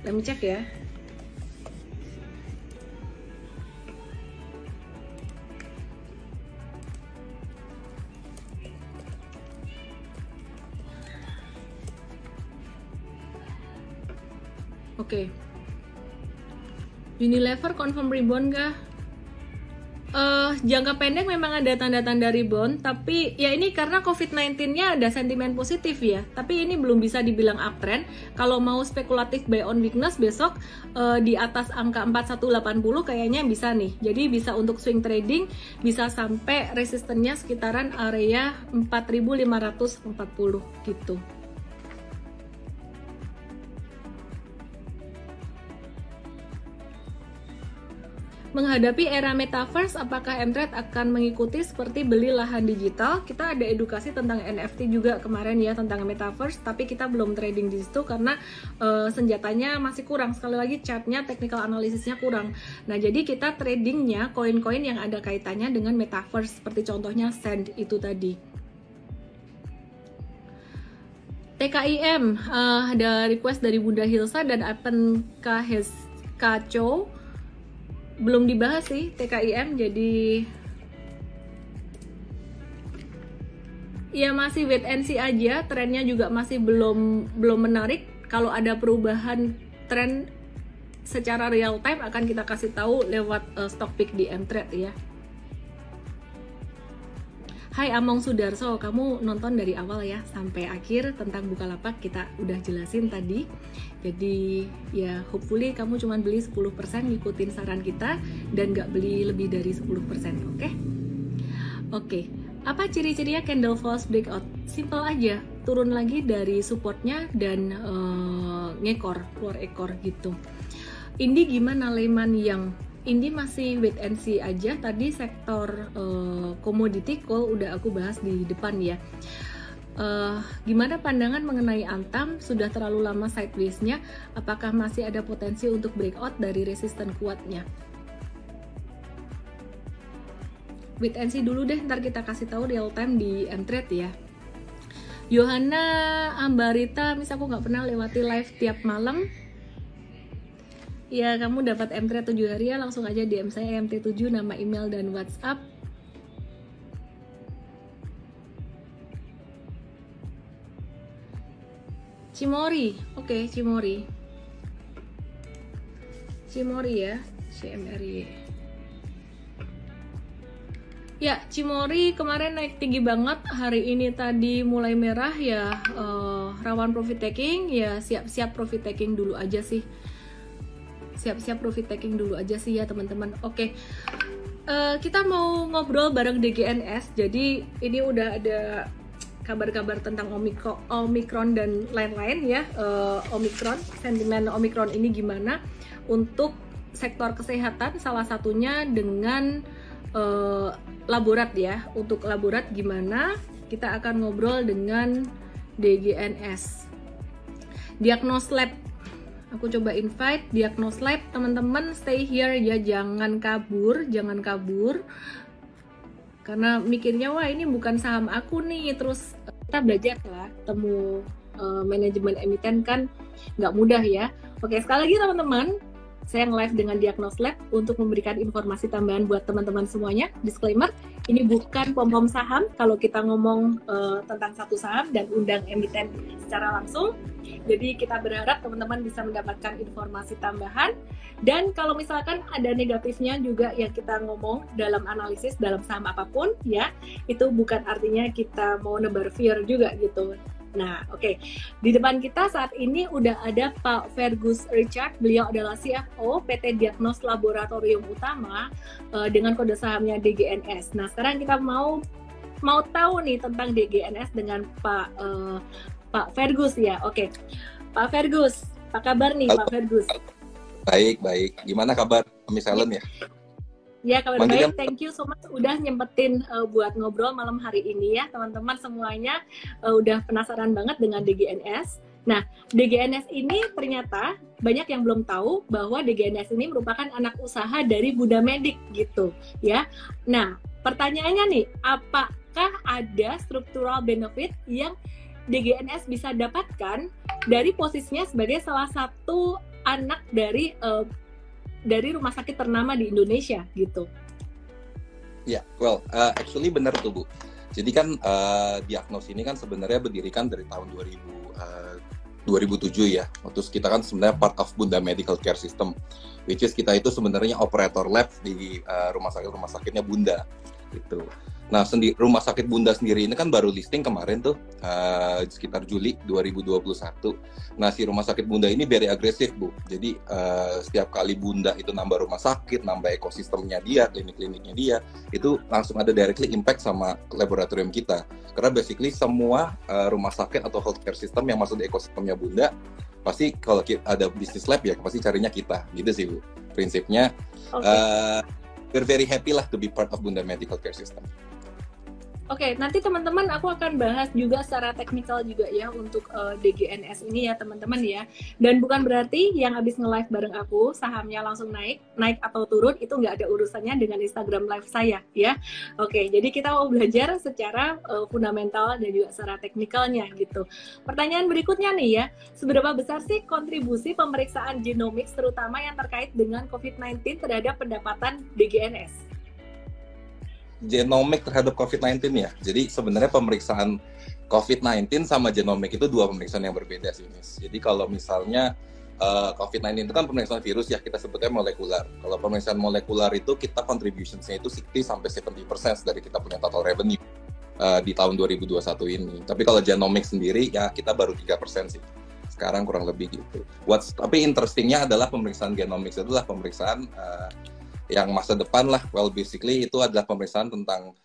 [SPEAKER 1] Let me cek ya. Oke. Unilever confirm rebound kah? Jangka pendek memang ada tanda-tanda rebound, tapi ya ini karena COVID-19-nya ada sentimen positif ya. Tapi ini belum bisa dibilang uptrend. Kalau mau spekulatif buy on weakness besok di atas angka 4180 kayaknya bisa nih. Jadi bisa untuk swing trading, bisa sampai resistennya sekitaran area 4540 gitu. Menghadapi era metaverse, apakah Mtrade akan mengikuti seperti beli lahan digital? Kita ada edukasi tentang NFT juga kemarin ya, tentang metaverse, tapi kita belum trading di situ karena senjatanya masih kurang. Sekali lagi chartnya, technical analisisnya kurang. Nah, jadi kita tradingnya koin-koin yang ada kaitannya dengan metaverse, seperti contohnya Sand itu tadi. TKIM, ada request dari Bunda Hilsa dan Apen Kacho. Belum dibahas sih TKIM, jadi ya masih wait and see aja. Trennya juga masih belum menarik. Kalau ada perubahan tren secara real time akan kita kasih tahu lewat stock pick di Mtrade ya. Hai Among Sudarso, kamu nonton dari awal ya sampai akhir tentang Bukalapak kita udah jelasin tadi. Jadi ya hopefully kamu cuma beli 10%, ngikutin saran kita dan nggak beli lebih dari 10%, oke? Oke, apa ciri-cirinya candle false breakout? Simple aja, turun lagi dari supportnya dan ngekor, keluar ekor gitu. Ini gimana Lehman yang ini masih wait and see aja. Tadi sektor commodity coal udah aku bahas di depan ya. Gimana pandangan mengenai Antam? Sudah terlalu lama sideways-nya. Apakah masih ada potensi untuk breakout dari resisten kuatnya? Wait and see dulu deh, ntar kita kasih tahu real time di Mtrade ya. Yohana Ambarita, misalnya aku nggak pernah lewati live tiap malam. Ya, kamu dapat Mtrade 7 hari ya, langsung aja DM saya MT7, nama email dan WhatsApp. Cimori, oke, Cimori ya, CMRY. Ya, Cimori kemarin naik tinggi banget, hari ini tadi mulai merah ya, rawan profit taking, ya siap-siap profit taking dulu aja sih. Siap-siap profit taking dulu aja sih ya teman-teman. Oke, kita mau ngobrol bareng DGNS. Jadi ini udah ada kabar-kabar tentang Omicron dan lain-lain ya. Omicron, sentimen Omicron ini gimana untuk sektor kesehatan, salah satunya dengan laborat ya. Untuk laborat gimana? Kita akan ngobrol dengan DGNS. Diagnos Lab, aku coba invite Diagnos Lab, teman-teman stay here ya, jangan kabur karena mikirnya wah ini bukan saham aku nih, terus kita belajar lah, temu manajemen emiten kan nggak mudah ya. Oke, sekali lagi teman-teman, saya live dengan Diagnos Lab untuk memberikan informasi tambahan buat teman-teman semuanya. Disclaimer, ini bukan pom-pom saham kalau kita ngomong tentang satu saham dan undang emiten secara langsung. Jadi kita berharap teman-teman bisa mendapatkan informasi tambahan. Dan kalau misalkan ada negatifnya juga yang kita ngomong dalam analisis dalam saham apapun ya, itu bukan artinya kita mau nebar fear juga gitu. Nah, oke. Di depan kita saat ini udah ada Pak Fergus Richard. Beliau adalah CFO PT Diagnos Laboratorium Utama dengan kode sahamnya DGNS. Nah, sekarang kita mau tahu nih tentang DGNS dengan Pak Fergus ya. Oke. Pak Fergus, apa kabar nih Pak Fergus?
[SPEAKER 3] Baik. Gimana kabar Miss Helen ya?
[SPEAKER 1] Ya, kabar baik. Thank you so much udah nyempetin buat ngobrol malam hari ini ya. Teman-teman semuanya udah penasaran banget dengan DGNS. Nah, DGNS ini ternyata banyak yang belum tahu bahwa DGNS ini merupakan anak usaha dari Budamedik gitu ya. Nah, pertanyaannya nih, apakah ada structural benefit yang DGNS bisa dapatkan dari posisinya sebagai salah satu anak dari rumah sakit ternama di Indonesia gitu?
[SPEAKER 3] Ya, actually benar tuh Bu. Jadi kan Diagnos ini kan sebenarnya berdirikan dari tahun 2017 2007 ya. Terus kita kan sebenarnya part of Bunda Medical Care System, which is kita itu sebenarnya operator lab di rumah sakitnya Bunda gitu. Nah, rumah sakit Bunda sendiri ini kan baru listing kemarin tuh sekitar Juli 2021. Nah, si rumah sakit Bunda ini very agresif, Bu. Jadi setiap kali Bunda itu nambah rumah sakit, nambah ekosistemnya dia, klinik-kliniknya dia, itu langsung ada directly impact sama laboratorium kita. Karena basically semua rumah sakit atau healthcare system yang masuk di ekosistemnya Bunda, pasti kalau ada bisnis lab ya pasti carinya kita. Gitu sih, Bu. Prinsipnya, we're very happy lah to be part of Bunda Medical Care System.
[SPEAKER 1] Oke, nanti teman-teman aku akan bahas juga secara teknikal juga ya untuk DGNS ini ya teman-teman ya. Dan bukan berarti yang habis nge-live bareng aku sahamnya langsung naik atau turun itu nggak ada urusannya dengan Instagram live saya ya. Oke, jadi kita mau belajar secara fundamental dan juga secara teknikalnya gitu. Pertanyaan berikutnya nih ya, seberapa besar sih kontribusi pemeriksaan genomics terutama yang terkait dengan COVID-19 terhadap pendapatan DGNS?
[SPEAKER 3] Genomic terhadap COVID-19 ya. Jadi sebenarnya pemeriksaan COVID-19 sama genomic itu dua pemeriksaan yang berbeda sih, Miss. Jadi kalau misalnya COVID-19 itu kan pemeriksaan virus ya, kita sebutnya molekular. Kalau pemeriksaan molekular itu kita contributions-nya itu 60-70% dari kita punya total revenue di tahun 2021 ini. Tapi kalau genomic sendiri ya kita baru 3% sih. Sekarang kurang lebih gitu. Tapi interestingnya adalah pemeriksaan genomics itu adalah pemeriksaan yang masa depan lah. Well, basically itu adalah pemeriksaan tentang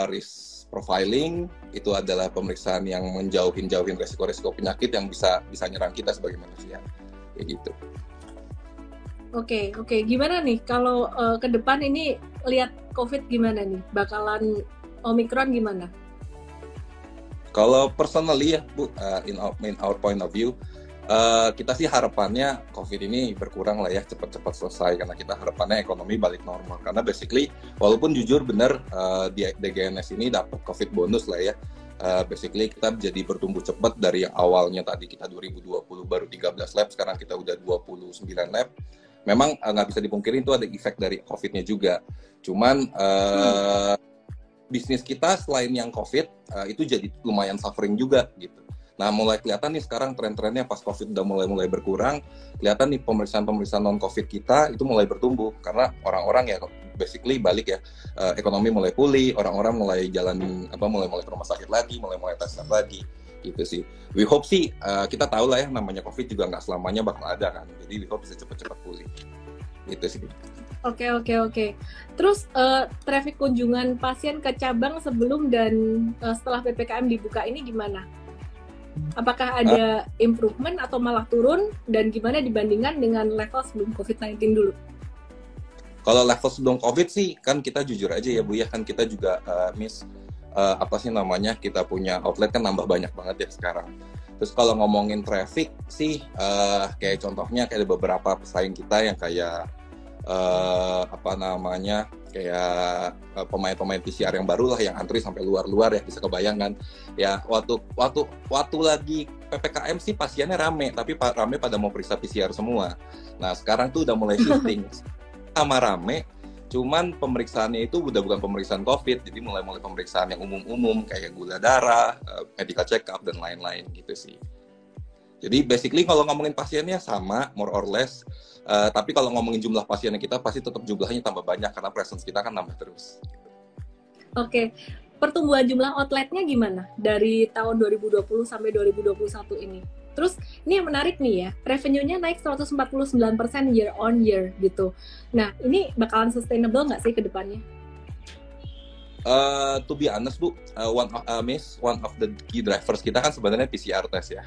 [SPEAKER 3] risk profiling. Itu adalah pemeriksaan yang menjauhin resiko-resiko penyakit yang bisa nyerang kita sebagai manusia, kayak gitu.
[SPEAKER 1] Oke. Gimana nih kalau ke depan ini lihat COVID gimana nih? Bakalan Omicron gimana?
[SPEAKER 3] Kalau personally ya, Bu, in our point of view, kita sih harapannya COVID ini berkurang lah ya, cepat-cepat selesai, karena kita harapannya ekonomi balik normal. Karena basically, walaupun jujur benar di DGNS ini dapat COVID bonus lah ya, basically kita jadi bertumbuh cepat dari yang awalnya tadi kita 2020 baru 13 lab, sekarang kita udah 29 lab. Memang nggak bisa dipungkiri itu ada efek dari COVID-nya juga. Cuman bisnis kita selain yang COVID itu jadi lumayan suffering juga gitu. Nah, mulai kelihatan nih sekarang tren-trennya pas COVID udah mulai berkurang, kelihatan nih pemeriksaan non-COVID kita itu mulai bertumbuh karena orang-orang ya basically balik ya, ekonomi mulai pulih, orang-orang mulai mulai ke rumah sakit lagi, mulai tes lagi, gitu sih. We hope sih, kita tahu lah ya namanya COVID juga nggak selamanya bakal ada kan, jadi we hope bisa cepat-cepat pulih, gitu sih.
[SPEAKER 1] Oke. Terus traffic kunjungan pasien ke cabang sebelum dan setelah PPKM dibuka ini gimana? Apakah ada improvement atau malah turun, dan gimana dibandingkan dengan level sebelum COVID-19 dulu?
[SPEAKER 3] Kalau level sebelum COVID sih, kan kita jujur aja ya Bu ya, kan kita juga kita punya outlet kan nambah banyak banget ya sekarang. Terus kalau ngomongin traffic sih, kayak contohnya kayak beberapa pesaing kita yang kayak kayak pemain PCR yang baru lah yang antri sampai luar ya, bisa kebayangkan ya, waktu lagi PPKM sih pasiennya rame, tapi rame pada mau periksa PCR semua. Nah sekarang tuh udah mulai shifting sama rame, cuman pemeriksaannya itu udah bukan pemeriksaan COVID, jadi mulai pemeriksaan yang umum-umum kayak gula darah, medical check up dan lain-lain gitu sih. Jadi basically kalau ngomongin pasiennya sama more or less. Tapi kalau ngomongin jumlah pasiennya kita pasti tetap jumlahnya tambah banyak karena presence kita kan nambah terus. Oke,
[SPEAKER 1] pertumbuhan jumlah outletnya gimana dari tahun 2020 sampai 2021 ini? Terus ini yang menarik nih ya, revenue-nya naik 149% year on year gitu. Nah ini bakalan sustainable nggak sih ke depannya?
[SPEAKER 3] To be honest Bu, one of the key drivers kita kan sebenarnya PCR test ya.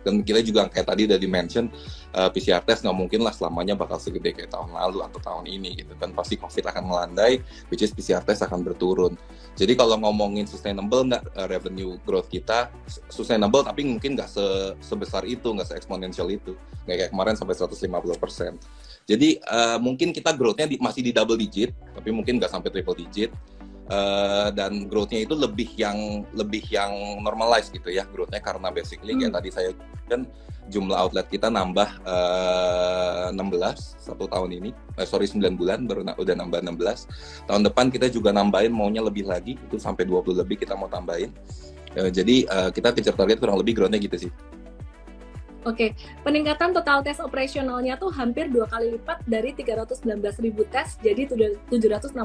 [SPEAKER 3] Dan kita juga kayak tadi udah di-mention, PCR test nggak mungkin lah selamanya bakal segede kayak tahun lalu atau tahun ini gitu kan. Pasti COVID akan melandai, which is PCR test akan berturun. Jadi kalau ngomongin sustainable nggak revenue growth kita, sustainable tapi mungkin nggak sebesar itu, nggak se-exponential itu. Nggak kayak kemarin sampai 150%. Jadi mungkin kita growth-nya masih di double digit, tapi mungkin nggak sampai triple digit. Dan growth-nya itu lebih yang normalize gitu ya growth-nya, karena basically kayak tadi saya kan jumlah outlet kita nambah 16 satu tahun ini, 9 bulan baru udah nambah 16. Tahun depan kita juga nambahin, maunya lebih lagi, itu sampai 20 lebih kita mau tambahin. Jadi kita kejar target kurang lebih growth-nya gitu sih.
[SPEAKER 1] Oke, peningkatan total tes operasionalnya tuh hampir 2 kali lipat dari 319.000 tes jadi 760.000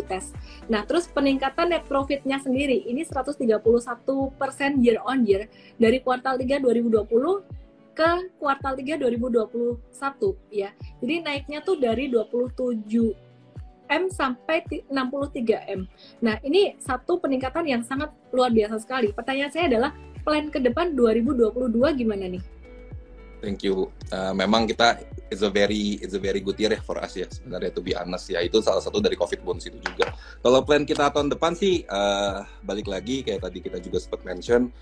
[SPEAKER 1] tes. Nah, terus peningkatan net profitnya sendiri ini 131% year on year dari kuartal 3 2020 ke kuartal 3 2021 ya. Jadi naiknya tuh dari 27 M sampai 63 M. Nah, ini satu peningkatan yang sangat luar biasa sekali. Pertanyaan saya adalah plan ke depan 2022 gimana nih?
[SPEAKER 3] Thank you. Memang kita it's a very good year ya for us ya sebenarnya, to be honest ya. Itu salah satu dari COVID bonus itu juga. Kalau plan kita tahun depan sih balik lagi kayak tadi kita juga sempat mention,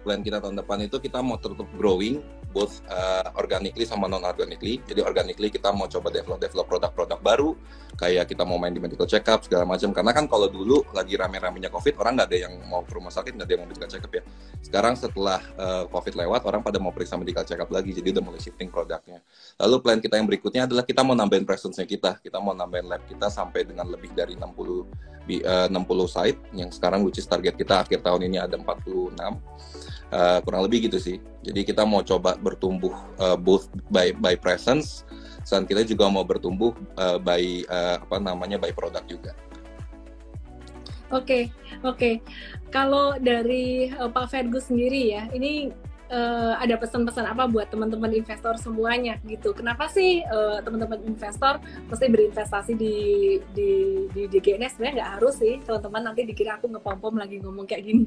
[SPEAKER 3] plan kita tahun depan itu kita mau tetap growing both organically sama non organically. Jadi organically kita mau coba develop produk-produk baru, kayak kita mau main di medical check up segala macam. Karena kan kalau dulu lagi rame-ramenya COVID, orang nggak ada yang mau ke rumah sakit, nggak ada yang mau medical check up ya. Sekarang setelah COVID lewat, orang pada mau periksa medical check up lagi, jadi udah mulai shifting produknya. Lalu plan kita yang berikutnya adalah kita mau nambahin presence-nya kita mau nambahin lab kita sampai dengan lebih dari 60 site, yang sekarang which is target kita akhir tahun ini ada 46. Kurang lebih gitu sih. Jadi kita mau coba bertumbuh both by presence, dan kita juga mau bertumbuh by product juga.
[SPEAKER 1] Oke. Kalau dari Pak Fergus sendiri ya, ini ada pesan-pesan apa buat teman-teman investor semuanya gitu? Kenapa sih teman-teman investor mesti berinvestasi di DGNS? Sebenarnya nggak harus sih, teman-teman nanti dikira aku ngepom-pom lagi ngomong kayak gini.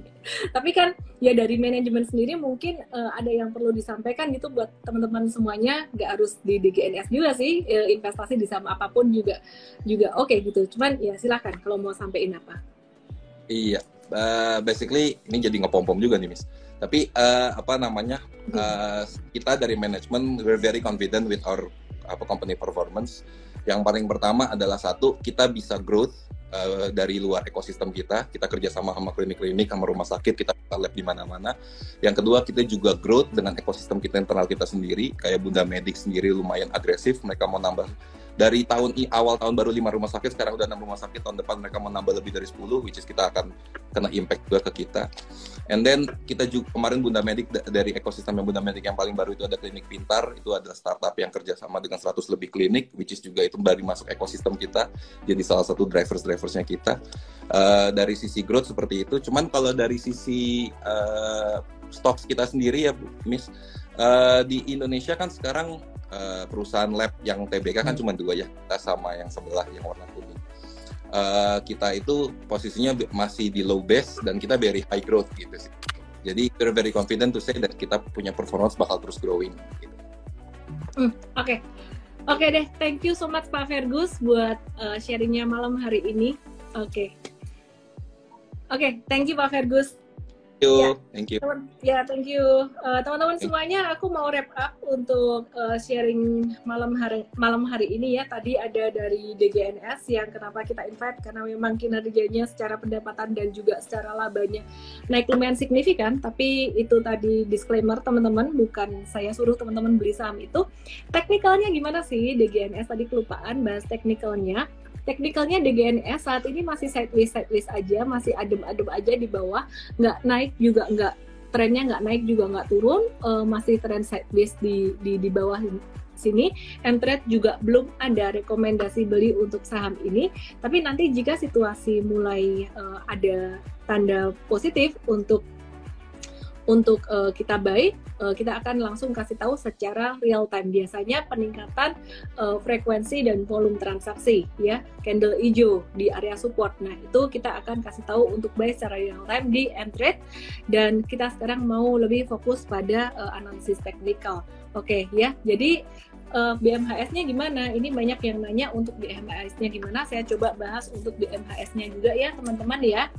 [SPEAKER 1] Tapi kan ya dari manajemen sendiri mungkin ada yang perlu disampaikan gitu buat teman-teman semuanya. Nggak harus di DGNS juga sih, investasi di saham apapun juga oke gitu. Cuman ya silakan kalau mau sampein apa.
[SPEAKER 3] Iya, basically ini jadi ngepom-pom juga nih, Miss. Tapi kita dari manajemen we're very confident with our company performance. Yang paling pertama adalah satu, kita bisa growth dari luar ekosistem kita kerja sama klinik-klinik, sama rumah sakit, kita lab di mana-mana. Yang kedua, kita juga growth dengan ekosistem kita internal kita sendiri, kayak Bunda Medik sendiri lumayan agresif, mereka mau nambah dari awal tahun baru 5 rumah sakit, sekarang udah 6 rumah sakit, tahun depan mereka mau nambah lebih dari 10, which is kita akan kena impact juga ke kita. And then kita juga kemarin Bunda Medik, dari ekosistem yang Bunda Medik yang paling baru itu ada Klinik Pintar, itu adalah startup yang kerjasama dengan 100 lebih klinik, which is juga itu baru masuk ekosistem kita, jadi salah satu driversnya kita. Dari sisi growth seperti itu, cuman kalau dari sisi stocks kita sendiri ya Miss, di Indonesia kan sekarang perusahaan lab yang TBK kan cuma 2 ya, kita sama yang sebelah yang warna kuning. Kita itu posisinya masih di low base dan kita very high growth gitu sih. Jadi we're very confident to say that kita punya performance bakal terus growing gitu.
[SPEAKER 1] Oke deh, thank you so much Pak Fergus buat sharingnya malam hari ini. Oke, thank you Pak Fergus.
[SPEAKER 3] Thank you.
[SPEAKER 1] Thank you. Teman-teman semuanya, aku mau wrap up untuk sharing malam hari ini ya. Tadi ada dari DGNS yang kenapa kita invite, karena memang kinerjanya secara pendapatan dan juga secara labanya naik lumayan signifikan. Tapi itu tadi disclaimer teman-teman, bukan saya suruh teman-teman beli saham itu. Teknikalnya gimana sih DGNS? Tadi kelupaan bahas teknikalnya. Teknikalnya DGNS saat ini masih sideways aja, masih adem-adem aja di bawah, nggak naik juga trennya nggak naik juga nggak turun, masih tren sideways di bawah sini. Mtrade juga belum ada rekomendasi beli untuk saham ini, tapi nanti jika situasi mulai ada tanda positif untuk kita buy, kita akan langsung kasih tahu secara real time. Biasanya peningkatan frekuensi dan volume transaksi ya, candle hijau di area support. Nah, itu kita akan kasih tahu untuk buy secara real time di Mtrade, dan kita sekarang mau lebih fokus pada analisis teknikal. Oke ya, jadi BMHS-nya gimana? Ini banyak yang nanya untuk BMHS-nya gimana. Saya coba bahas untuk BMHS-nya juga ya teman-teman ya.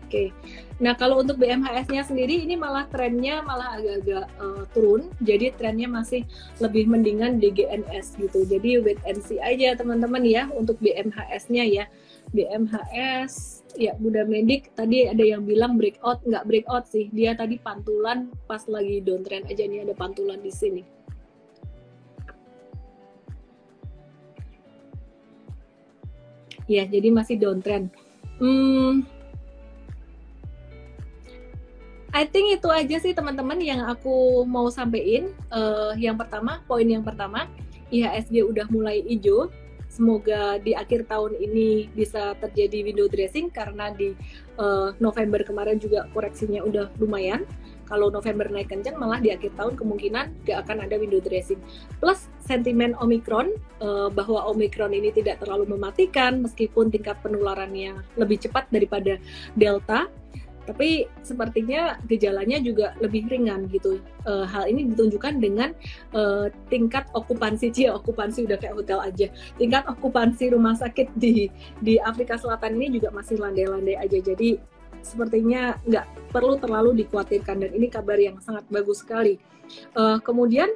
[SPEAKER 1] Oke, nah kalau untuk BMHS-nya sendiri ini malah trennya malah agak-agak turun, jadi trennya masih lebih mendingan DGNS gitu. Jadi wait and see aja teman-teman ya untuk BMHS-nya ya. BMHS ya, Bunda Medik tadi ada yang bilang breakout, nggak breakout sih, dia tadi pantulan pas lagi downtrend aja, nih ada pantulan di sini. Ya, jadi masih downtrend. I think itu aja sih teman-teman yang aku mau sampaikan. Yang pertama, poin yang pertama, IHSG udah mulai hijau. Semoga di akhir tahun ini bisa terjadi window dressing karena di November kemarin juga koreksinya udah lumayan. Kalau November naik kencang, malah di akhir tahun kemungkinan gak akan ada window dressing. Plus sentimen Omicron, bahwa Omicron ini tidak terlalu mematikan meskipun tingkat penularannya lebih cepat daripada Delta. Tapi sepertinya gejalanya juga lebih ringan gitu. Hal ini ditunjukkan dengan tingkat okupansi udah kayak hotel aja. Tingkat okupansi rumah sakit di Afrika Selatan ini juga masih landai-landai aja. Jadi sepertinya nggak perlu terlalu dikhawatirkan dan ini kabar yang sangat bagus sekali. Kemudian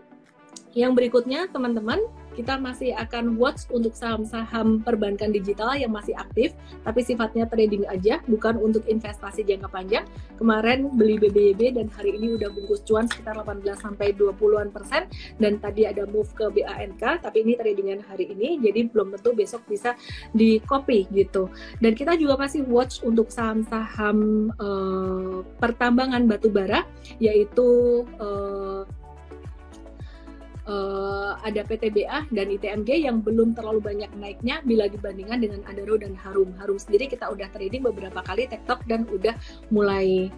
[SPEAKER 1] yang berikutnya teman-teman, kita masih akan watch untuk saham-saham perbankan digital yang masih aktif, tapi sifatnya trading aja, bukan untuk investasi jangka panjang. Kemarin beli BBYB dan hari ini udah bungkus cuan sekitar 18-20%, dan tadi ada move ke BANK, tapi ini tradingan hari ini, jadi belum tentu besok bisa di copy gitu. Dan kita juga masih watch untuk saham-saham pertambangan batubara, yaitu ada PTBA dan ITMG yang belum terlalu banyak naiknya bila dibandingkan dengan Adaro dan Harum. Harum sendiri kita udah trading beberapa kali TikTok dan udah mulai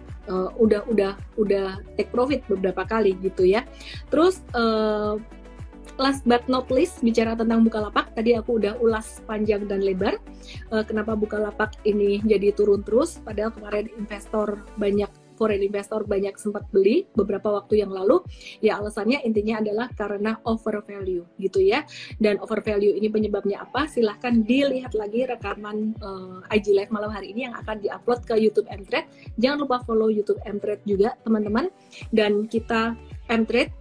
[SPEAKER 1] udah take profit beberapa kali gitu ya. Terus last but not least, bicara tentang Bukalapak, tadi aku udah ulas panjang dan lebar kenapa Bukalapak ini jadi turun terus, padahal kemarin foreign investor banyak sempat beli beberapa waktu yang lalu. Ya alasannya intinya adalah karena overvalue gitu ya. Dan overvalue ini penyebabnya apa? Silahkan dilihat lagi rekaman IG Live malam hari ini yang akan diupload ke YouTube Mtrade. Jangan lupa follow YouTube Mtrade juga teman-teman. Dan kita Mtrade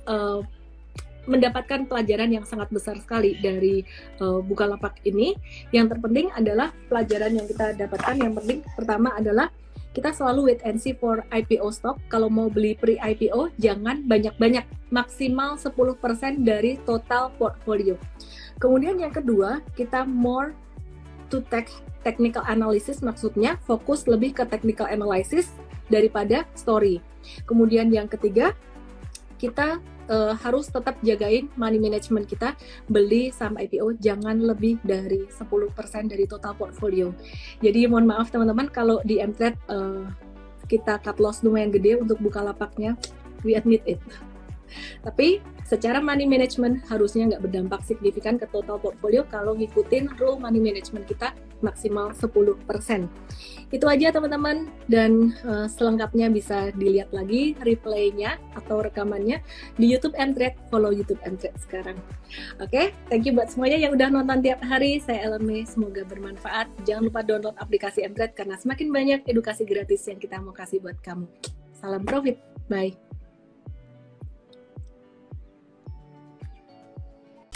[SPEAKER 1] mendapatkan pelajaran yang sangat besar sekali dari Bukalapak ini. Yang terpenting adalah pelajaran yang kita dapatkan. Yang penting pertama adalah kita selalu wait and see for IPO stock. Kalau mau beli pre-IPO, jangan banyak-banyak. Maksimal 10% dari total portfolio. Kemudian yang kedua, kita more to technical analysis, maksudnya fokus lebih ke technical analysis daripada story. Kemudian yang ketiga, kita harus tetap jagain money management kita. Beli saham IPO jangan lebih dari 10% dari total portfolio. Jadi mohon maaf teman-teman kalau di Mtrade kita cut loss lumayan gede untuk Bukalapaknya, we admit it. Tapi secara money management harusnya nggak berdampak signifikan ke total portfolio kalau ngikutin rule money management kita maksimal 10%. Itu aja teman-teman, dan selengkapnya bisa dilihat lagi replaynya atau rekamannya di YouTube Mtrade. Follow YouTube Mtrade sekarang. Oke, thank you buat semuanya yang udah nonton tiap hari. Saya Ellen May, semoga bermanfaat. Jangan lupa download aplikasi Mtrade karena semakin banyak edukasi gratis yang kita mau kasih buat kamu. Salam profit, bye.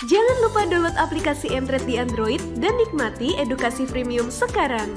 [SPEAKER 2] Jangan lupa download aplikasi Mtrade di Android dan nikmati edukasi premium sekarang.